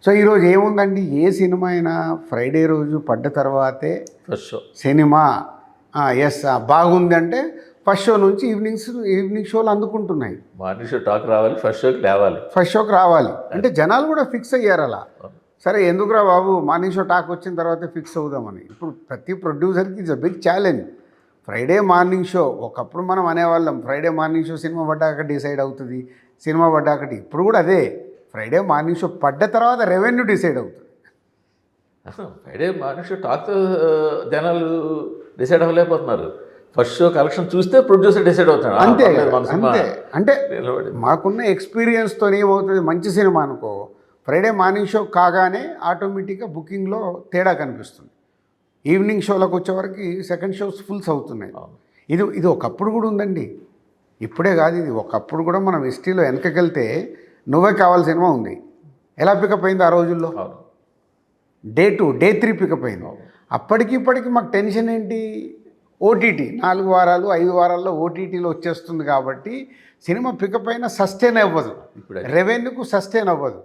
So ఈరోజు ఏముందండి, ఏ cinema అయినా ఫ్రైడే రోజు పడ్డ తర్వాతే ఫస్ట్ షో. సినిమా ఎస్ బాగుంది అంటే ఫస్ట్ షో నుంచి ఈవినింగ్ షోలు అందుకుంటున్నాయి. మార్నింగ్ షో టాక్ రావాలి, ఫస్ట్ షోకి లేవాలి. ఫస్ట్ షోకి రావాలి అంటే జనాలు కూడా ఫిక్స్ అయ్యారు అలా. సరే ఎందుకురా బాబు మార్నింగ్ షో టాక్ వచ్చిన తర్వాతే ఫిక్స్ అవుదామని. ఇప్పుడు ప్రతి ప్రొడ్యూసర్కి it's a big challenge. Friday morning show ఒకప్పుడు మనం అనేవాళ్ళం ఫ్రైడే మార్నింగ్ షో సినిమా పడ్డాక డిసైడ్ అవుతుంది, సినిమా పడ్డాకటి. ఇప్పుడు కూడా అదే, ఫ్రైడే మార్నింగ్ షో పడ్డ తర్వాత రెవెన్యూ డిసైడ్ అవుతుంది. ఫ్రైడే మార్నింగ్ షో టాక్ జనాలు డిసైడ్ అవ్వలేకపోతున్నారు. ఫస్ట్ షో కలెక్షన్ చూస్తే ప్రొడ్యూసర్ డిసైడ్ అవుతాడు. అంతే అంతే. అంటే మాకున్న ఎక్స్పీరియన్స్తో ఏమవుతుంది, మంచి సినిమా అనుకో ఫ్రైడే మార్నింగ్ షో కాగానే ఆటోమేటిక్గా బుకింగ్లో తేడా కనిపిస్తుంది. ఈవినింగ్ షోలకు వచ్చేవరకు సెకండ్ షోస్ ఫుల్స్ అవుతున్నాయి. ఇది ఒకప్పుడు కూడా ఉందండి, ఇప్పుడే కాదు ఇది. ఒకప్పుడు కూడా మనం హిస్టరీలో వెనకకెళ్తే నువ్వే కావాలి సినిమా ఉంది. ఎలా పికప్ అయింది ఆ రోజుల్లో? డే 2 డే 3 పికప్ అయింది. అప్పటికి ఇప్పటికి మాకు టెన్షన్ ఏంటి, ఓటీటీ 4 వారాలు 5 వారాల్లో ఓటీటీలో వచ్చేస్తుంది కాబట్టి సినిమా పికప్ అయినా సస్టైన్ అవ్వదు, రెవెన్యూకు సస్టైన్ అవ్వదు.